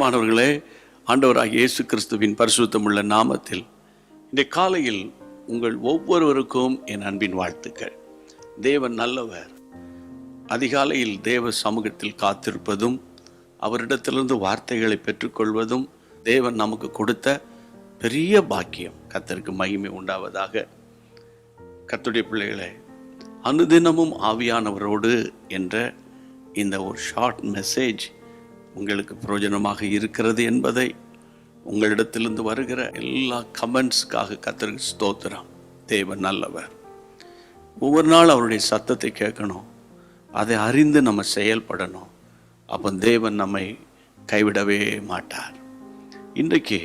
பிரியமானவர்களே, ஆண்டவராகிய இயேசு கிறிஸ்துவின் பரிசுத்தமுள்ள நாமத்தில் இந்த காலையில் உங்கள் ஒவ்வொருவருக்கும் என் அன்பின் வாழ்த்துக்கள். தேவன் நல்லவர். அதிகாலையில் தேவ சமூகத்தில் காத்திருப்பதும் அவரிடத்திலிருந்து வார்த்தைகளை பெற்றுக்கொள்வதும் தேவன் நமக்கு கொடுத்த பெரிய பாக்கியம். கர்த்தருக்கு மகிமை உண்டாவதாக. கர்த்தருடைய பிள்ளைகளே, அனுதினமும் ஆவியானவரோடு என்ற இந்த ஒரு ஷார்ட் மெசேஜ் உங்களுக்கு பிரயோஜனமாக இருக்கிறது என்பதை உங்களிடத்திலிருந்து வருகிற எல்லா கமெண்ட்ஸுக்காக கர்த்தருக்கு ஸ்தோத்திரம். தேவன் நல்லவர். ஒவ்வொரு நாள் அவருடைய சத்தத்தை கேட்கணும், அதை அறிந்து நம்ம செயல்படணும். அப்போ தேவன் நம்மை கைவிடவே மாட்டார். இன்றைக்கு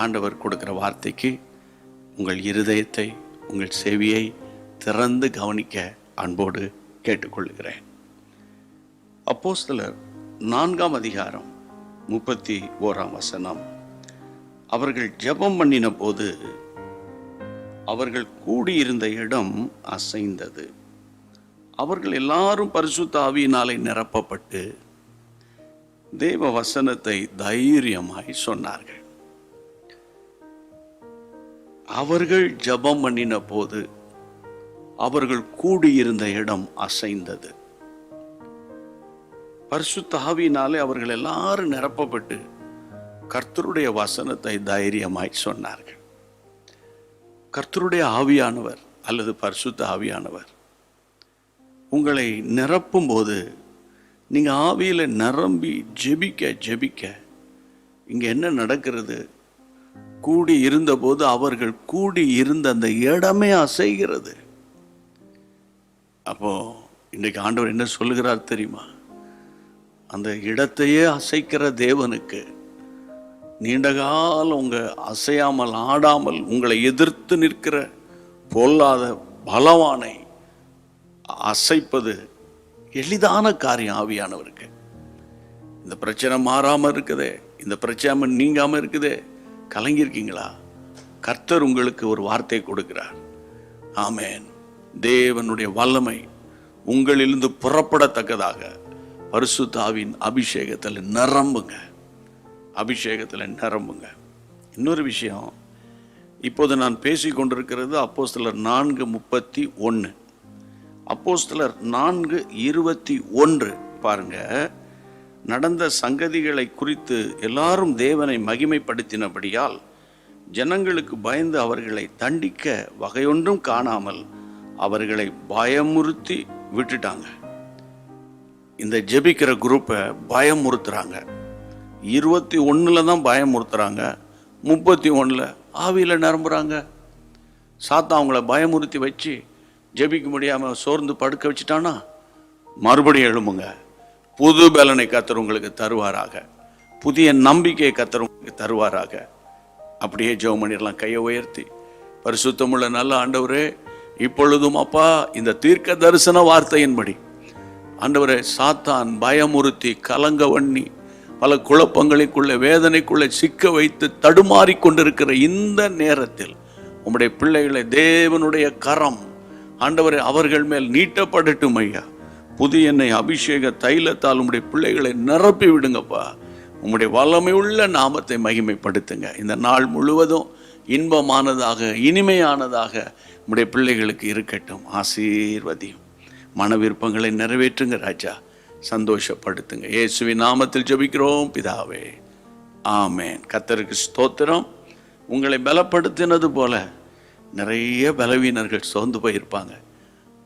ஆண்டவர் கொடுக்குற வார்த்தைக்கு உங்கள் இருதயத்தை, உங்கள் செவியை திறந்து கவனிக்க அன்போடு கேட்டுக்கொள்கிறேன். அப்போஸ்தலர் 4ஆம் அதிகாரம் 31ஆம் வசனம். அவர்கள் ஜெபம் பண்ணின போது அவர்கள் கூடியிருந்த இடம் அசைந்தது. அவர்கள் எல்லாரும் பரிசுத்த ஆவியினாலே நிரப்பப்பட்டு தேவ வசனத்தை தைரியமாய் சொன்னார்கள். அவர்கள் ஜெபம் பண்ணின போது அவர்கள் கூடியிருந்த இடம் அசைந்தது. பரிசுத்த ஆவியினாலே அவர்கள் எல்லாரும் நிரப்பப்பட்டு கர்த்தருடைய வசனத்தை தைரியமாய் சொன்னார்கள். கர்த்தருடைய ஆவியானவர் அல்லது பரிசுத்த ஆவியானவர் உங்களை நிரப்பும் போது நீங்கள் ஆவியில் நிரம்பி ஜெபிக்க இங்கே என்ன நடக்கிறது? கூடி இருந்தபோது அவர்கள் கூடி இருந்த அந்த இடமே அசைகிறது. அப்போ இன்றைக்கு ஆண்டவர் என்ன சொல்லுகிறார் தெரியுமா? அந்த இடத்தையே அசைக்கிற தேவனுக்கு நீண்ட காலம் உங்கள் அசையாமல் ஆடாமல் உங்களை எதிர்த்து நிற்கிற பொல்லாத பலவானை அசைப்பது எளிதான காரியம். ஆவியானவருக்கு இந்த பிரச்சனை மாறாமல் இருக்குதே, இந்த பிரச்சனை நீங்காமல் இருக்குதே, கலங்கியிருக்கீங்களா? கர்த்தர் உங்களுக்கு ஒரு வார்த்தை கொடுக்கிறார். ஆமென். தேவனுடைய வல்லமை உங்களிலிருந்து புறப்படத்தக்கதாக பரிசுத்த ஆவியின் அபிஷேகத்தில் நிரம்புங்க. இன்னொரு விஷயம், இப்போது நான் பேசி கொண்டிருக்கிறது அப்போஸ்தலர் 4:31. அப்போஸ்தலர் 4:21 பாருங்க. நடந்த சங்கதிகளை குறித்து எல்லாரும் தேவனை மகிமைப்படுத்தினபடியால் ஜனங்களுக்கு பயந்து அவர்களை தண்டிக்க வகையொன்றும் காணாமல் அவர்களை பயமுறுத்தி விட்டுட்டாங்க. இந்த ஜெபிக்கிற குரூப்பை பயமுறுத்துறாங்க. 21 தான் பயமுறுத்துறாங்க, 31 ஆவியில் நிரம்புறாங்க. சாத்தா அவங்கள பயமுறுத்தி வச்சு ஜெபிக்க முடியாமல் சோர்ந்து படுக்க வச்சுட்டானா, மறுபடியும் எழும்புங்க. புது பலனை கர்த்தர் உங்களுக்கு தருவாராக. புதிய நம்பிக்கையை கர்த்தர் உங்களுக்கு தருவாராக. அப்படியே ஜெபம் பண்ணிடலாம். கையை உயர்த்தி, பரிசுத்தமுள்ள நல்ல ஆண்டவரே, இப்பொழுதும் அப்பா இந்த தீர்க்க தரிசன வார்த்தையின்படி ஆண்டவரே, சாத்தான் பயமுறுத்தி கலங்க வண்ணி பல குழப்பங்களுக்குள்ள வேதனைக்குள்ளே சிக்க வைத்து தடுமாறி கொண்டிருக்கிற இந்த நேரத்தில் உம்முடைய பிள்ளைகளை தேவனுடைய கரம் ஆண்டவரே அவர்கள் மேல் நீட்டப்படட்டும் ஐயா. புதிய எண்ணெய் அபிஷேக தைலத்தால் உம்முடைய பிள்ளைகளை நிரப்பி விடுங்கப்பா. உம்முடைய வல்லமை உள்ள நாமத்தை மகிமைப்படுத்துங்க. இந்த நாள் முழுவதும் இன்பமானதாக இனிமையானதாக உம்முடைய பிள்ளைகளுக்கு இருக்கட்டும். ஆசீர்வதியும். மன விருப்பங்களை நிறைவேற்றுங்க ராஜா. சந்தோஷப்படுத்துங்க. இயேசுவின் நாமத்தில் ஜெபிக்கிறோம் பிதாவே, ஆமென். கர்த்தருக்கு ஸ்தோத்திரம். உங்களை பலப்படுத்தினது போல நிறைய பலவீனர்கள் சோர்ந்து போயிருப்பாங்க.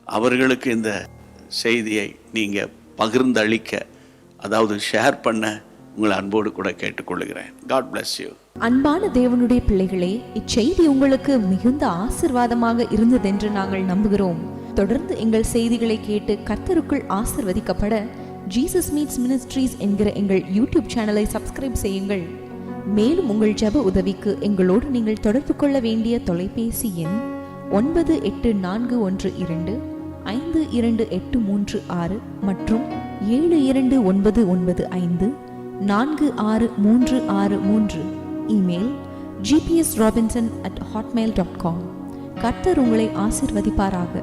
அவர்களுக்கு இந்த செய்தியை நீங்கள் பகிர்ந்து அளிக்க, அதாவது ஷேர் பண்ண உங்களை அன்போடு கூட கேட்டுக்கொள்கிறேன். God bless you. அன்பான தேவனுடைய பிள்ளைகளே, இச்செய்தி உங்களுக்கு மிகுந்த ஆசீர்வாதமாக இருந்ததென்று நாங்கள் நம்புகிறோம். தொடர்ந்து எங்கள் செய்திகளை கேட்டு கர்த்தருக்குள் ஆசீர்வதிக்கப்பட ஜீசஸ் மீட்ஸ் மினிஸ்ட்ரீஸ் என்கிற எங்கள் யூடியூப் சேனலை சப்ஸ்கிரைப் செய்யுங்கள். மேலும் உங்கள் ஜெப உதவிக்கு எங்களோடு நீங்கள் தொடர்பு கொள்ள வேண்டிய தொலைபேசி எண் 9842252836 மற்றும் 7299546363. Email gpsrobinson@hotmail.com. கர்த்தர் உங்களை ஆசீர்வதிப்பாராக.